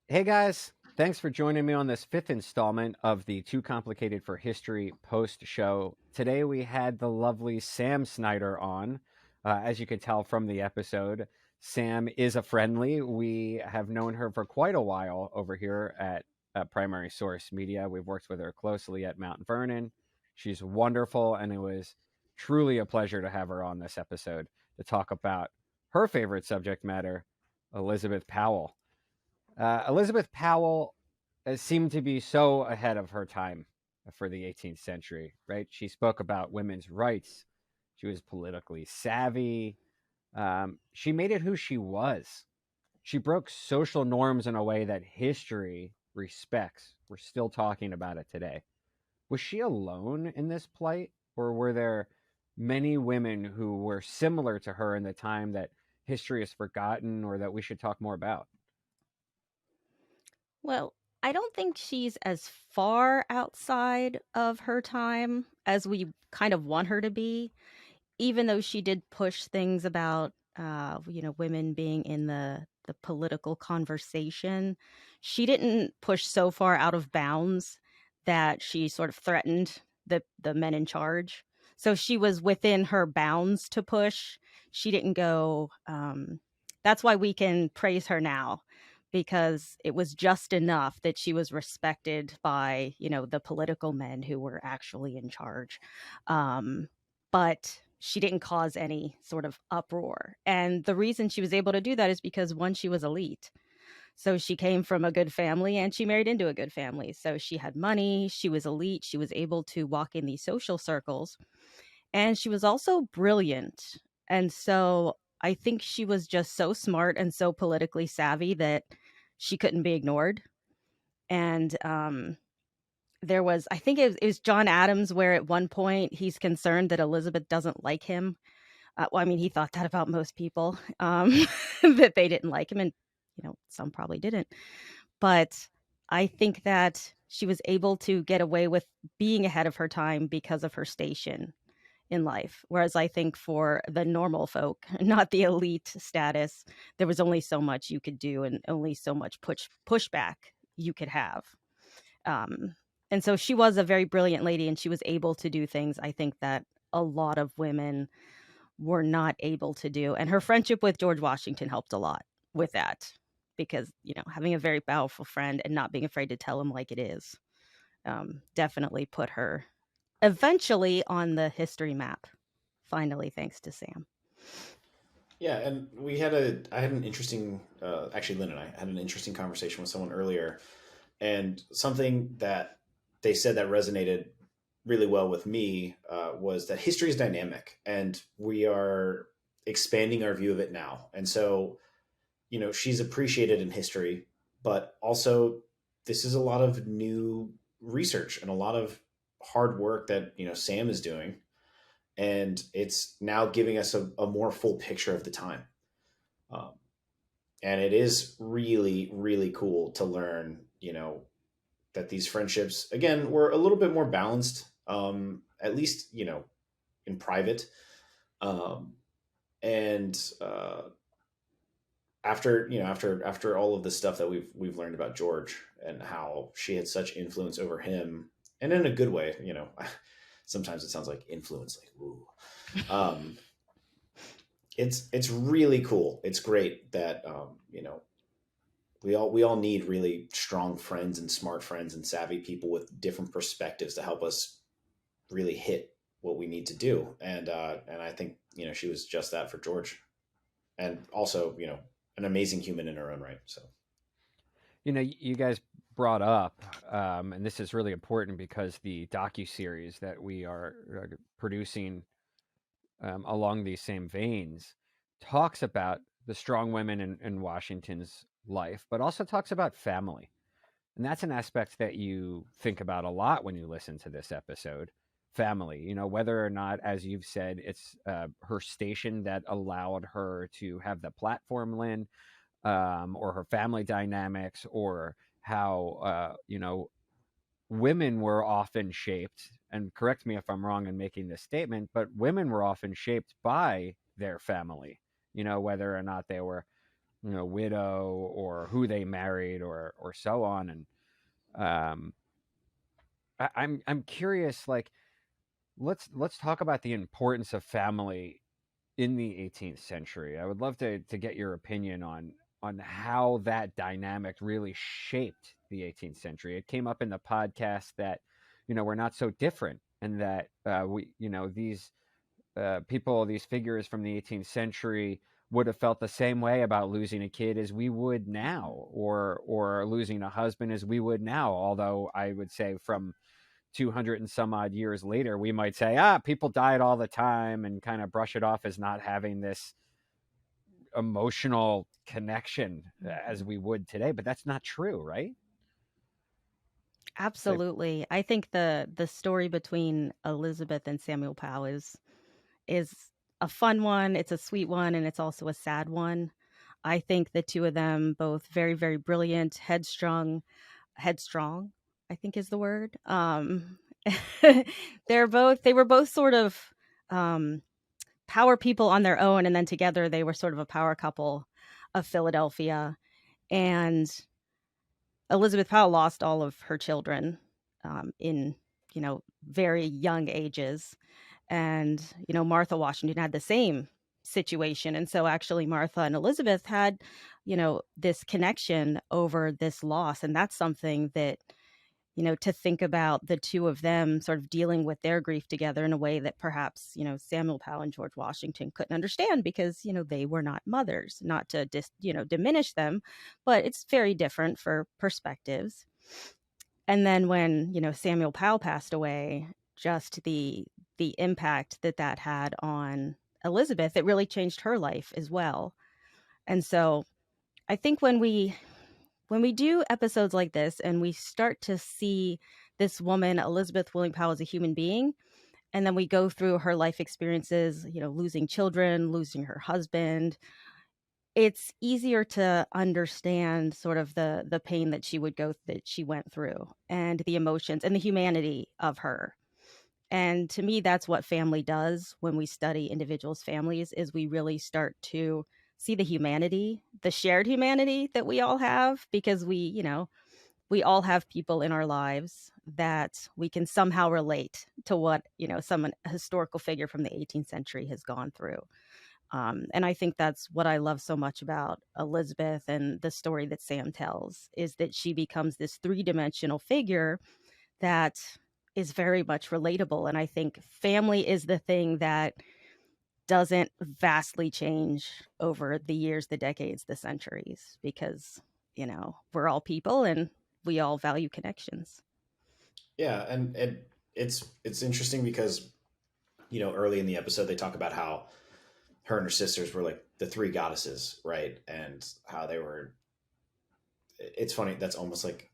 Hey guys, thanks for joining me on this fifth installment of the Too Complicated for History post show. Today we had the lovely Sam Snyder on. As you can tell from the episode, Sam is a friendly. We have known her for quite a while over here at Primary Source Media. We've worked with her closely at Mount Vernon. She's wonderful, and it was truly a pleasure to have her on this episode to talk about her favorite subject matter, Elizabeth Powell. Elizabeth Powell seemed to be so ahead of her time for the 18th century, right? She spoke about women's rights. She was politically savvy. She made it who she was. She broke social norms in a way that history respects. We're still talking about it today. Was she alone in this plight, or were there many women who were similar to her in the time that history has forgotten or that we should talk more about? Well, I don't think she's as far outside of her time as we kind of want her to be, even though she did push things about women being in the political conversation. She didn't push so far out of bounds that she sort of threatened the men in charge. So she was within her bounds to push. She didn't go that's why we can praise her now, because it was just enough that she was respected by, the political men who were actually in charge. But she didn't cause any sort of uproar. And the reason she was able to do that is because, one, she was elite. So she came from a good family and she married into a good family. So she had money, she was elite, she was able to walk in these social circles, and she was also brilliant. And so I think she was just so smart and so politically savvy that she couldn't be ignored. And there was, I think it was John Adams, where at one point he's concerned that Elizabeth doesn't like him. Well, I mean, he thought that about most people, that they didn't like him, and some probably didn't. But I think that she was able to get away with being ahead of her time because of her station in life. Whereas I think for the normal folk, not the elite status, there was only so much you could do and only so much pushback you could have. Um, and so she was a very brilliant lady, and she was able to do things I think that a lot of women were not able to do. And her friendship with George Washington helped a lot with that, because, having a very powerful friend and not being afraid to tell him like it is, definitely put her eventually on the history map. Finally, thanks to Sam. Yeah, and I had an interesting, actually, Lynn and I had an interesting conversation with someone earlier, and something that they said that resonated really well with me was that history is dynamic, and we are expanding our view of it now. And so, she's appreciated in history, but also this is a lot of new research and a lot of hard work that Sam is doing, and it's now giving us a more full picture of the time. Um, and it is really, really cool to learn, that these friendships, again, were a little bit more balanced, at least, in private. Um, and after all of the stuff that we've learned about George and how she had such influence over him, and in a good way, sometimes it sounds like influence, like, ooh. Um, it's really cool. It's great that we all need really strong friends and smart friends and savvy people with different perspectives to help us really hit what we need to do. And I think she was just that for George, and also an amazing human in her own right. So You guys brought up, and this is really important because the docu series that we are producing along these same veins talks about the strong women in Washington's life, but also talks about family. And that's an aspect that you think about a lot when you listen to this episode. Family, whether or not, as you've said, it's her station that allowed her to have the platform, Lynn, or her family dynamics, or how women were often shaped. And correct me if I'm wrong in making this statement, but women were often shaped by their family. Whether or not they were widow or who they married or so on. And um, I'm curious, like let's talk about the importance of family in the 18th century. I would love to get your opinion on how that dynamic really shaped the 18th century. It came up in the podcast that we're not so different, and that we these people, these figures from the 18th century would have felt the same way about losing a kid as we would now, or losing a husband as we would now. Although I would say from 200 and some odd years later, we might say, people died all the time, and kind of brush it off as not having this emotional connection as we would today. But that's not true, right? So, Absolutely. I think the story between Elizabeth and Samuel Powell is a fun one, it's a sweet one, and it's also a sad one. I think the two of them both very, very brilliant, headstrong, I think is the word. They were both sort of um power people on their own, and then together they were sort of a power couple of Philadelphia. And Elizabeth Powell lost all of her children in very young ages, and Martha Washington had the same situation. And so actually Martha and Elizabeth had this connection over this loss, and that's something that to think about the two of them sort of dealing with their grief together in a way that perhaps, Samuel Powell and George Washington couldn't understand because, they were not mothers, not to diminish them, but it's very different for perspectives. And then when, Samuel Powell passed away, just the impact that had on Elizabeth, it really changed her life as well. And so I think when we do episodes like this and we start to see this woman, Elizabeth Willing Powell, as a human being, and then we go through her life experiences, losing children, losing her husband, it's easier to understand sort of the pain that she went through, and the emotions and the humanity of her. And to me, that's what family does when we study individuals' families, is we really start to see the humanity, the shared humanity that we all have, because we all have people in our lives that we can somehow relate to what, some historical figure from the 18th century has gone through. And I think that's what I love so much about Elizabeth and the story that Sam tells, is that she becomes this three-dimensional figure that is very much relatable. And I think family is the thing that doesn't vastly change over the years, the decades, the centuries, because, we're all people and we all value connections. Yeah, and it's interesting because early in the episode they talk about how her and her sisters were like the three goddesses, right? And how they were. It's funny. That's almost like,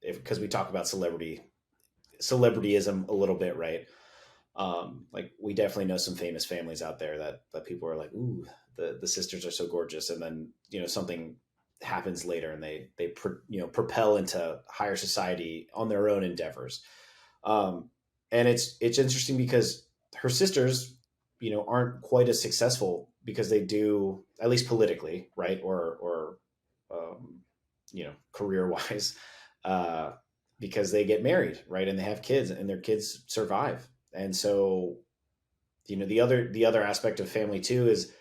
because we talk about celebrityism a little bit, right? Like we definitely know some famous families out there that people are like, ooh, the sisters are so gorgeous, and then something happens later, and they propel into higher society on their own endeavors. Um, and it's interesting because her sisters, aren't quite as successful because they do, at least politically, right, or career wise, uh, because they get married, right, and they have kids, and their kids survive. And so, the other aspect of family too is,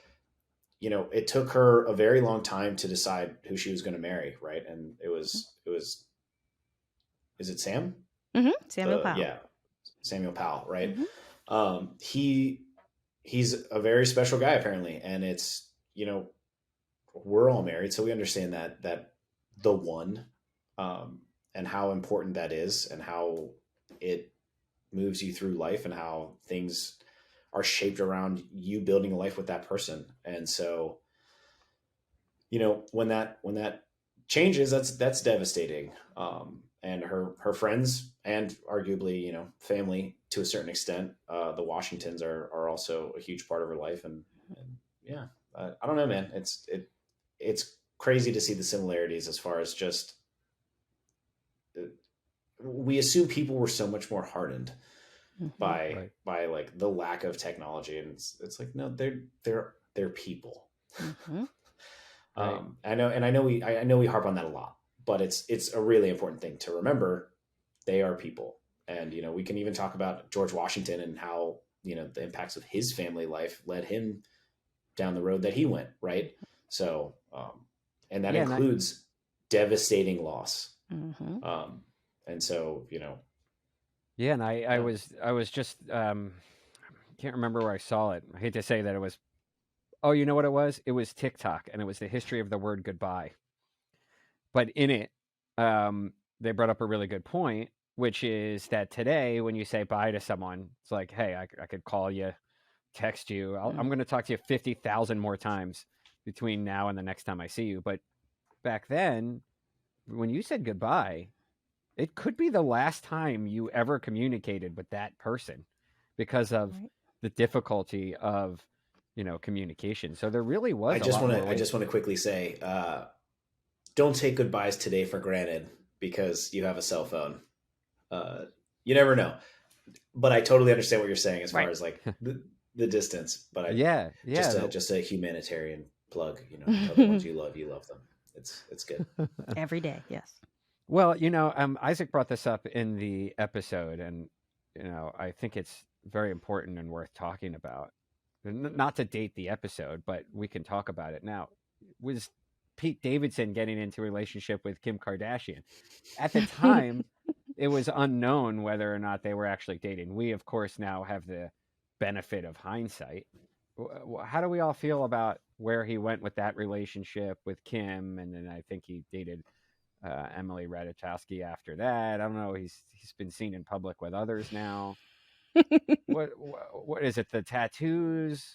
it took her a very long time to decide who she was going to marry, right? And it was is it Sam? Samuel Powell. Yeah, Samuel Powell, right? Hmm. He's a very special guy apparently, and it's we're all married, so we understand that the one, and how important that is, and how it moves you through life, and how things are shaped around you building a life with that person. And so, when that changes, that's devastating. And her friends, and arguably family to a certain extent, the Washingtons are also a huge part of her life. And yeah, I don't know, man. It's crazy to see the similarities as far as just, we assume people were so much more hardened Hmm. by right. by like the lack of technology, and it's like, no, they're people. Hmm. Right. I know we harp on that a lot, but it's a really important thing to remember. They are people, and we can even talk about George Washington and how the impacts of his family life led him down the road that he went. Right. So, and that includes devastating loss. Mm-hmm. And so Yeah, and I was just can't remember where I saw it. I hate to say that it was. Oh, you know what it was? It was TikTok, and it was the history of the word goodbye. But in it, they brought up a really good point, which is that today, when you say bye to someone, it's like, hey, I could call you, text you. I'm going to talk to you 50,000 more times between now and the next time I see you. But back then, when you said goodbye, it could be the last time you ever communicated with that person because of the difficulty of communication. So there really was I just want to quickly say, don't take goodbyes today for granted because you have a cell phone. You never know. But I totally understand what you're saying as far as like the distance. But just a humanitarian plug. Tell the ones you love them. It's good. Every day, yes. Well, Isaac brought this up in the episode, and I think it's very important and worth talking about. Not to date the episode, but we can talk about it now. Was Pete Davidson getting into a relationship with Kim Kardashian? At the time, it was unknown whether or not they were actually dating. We, of course, now have the benefit of hindsight. How do we all feel about where he went with that relationship with Kim? And then I think he dated Emily Ratajkowski after that. I don't know. He's been seen in public with others now. What is it? The tattoos?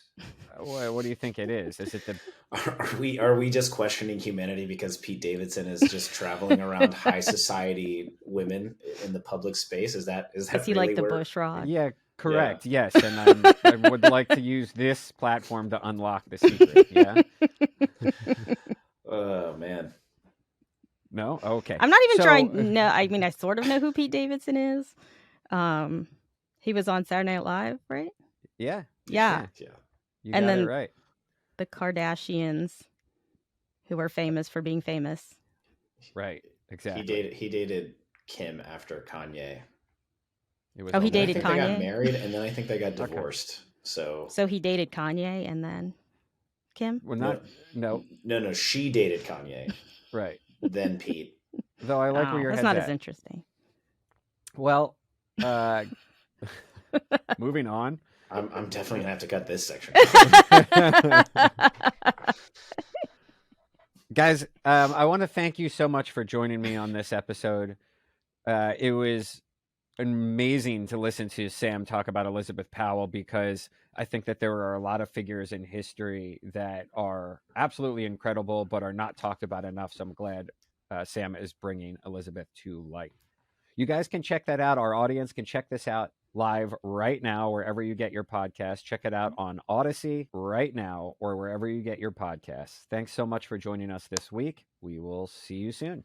What do you think it is? Is it the? Are we just questioning humanity because Pete Davidson is just traveling around high society women in the public space? Is he really like the Bush Rock? Yeah, correct. Yeah. Yes, and I would like to use this platform to unlock the secret. Yeah. Oh man. No? Okay. I'm not even trying. No, I mean I sort of know who Pete Davidson is. He was on Saturday Night Live, right? Yeah. Yeah. You got it right. The Kardashians, who are famous for being famous. Right. Exactly. He dated Kim after Kanye. He dated Kanye? They got married, and then I think they got divorced. Okay. So he dated Kanye and then Kim? Well, No. She dated Kanye. Right. Then Pete. Though I like where your head's That's not at. as interesting. Well, moving on. I'm definitely gonna have to cut this section. Guys, I want to thank you so much for joining me on this episode. It was amazing to listen to Sam talk about Elizabeth Powell because I think that there are a lot of figures in history that are absolutely incredible but are not talked about enough. So I'm glad Sam is bringing Elizabeth to light. You guys can check that out. Our audience can check this out live right now, wherever you get your podcast. Check it out on Odyssey right now or wherever you get your podcasts. Thanks so much for joining us this week. We will see you soon.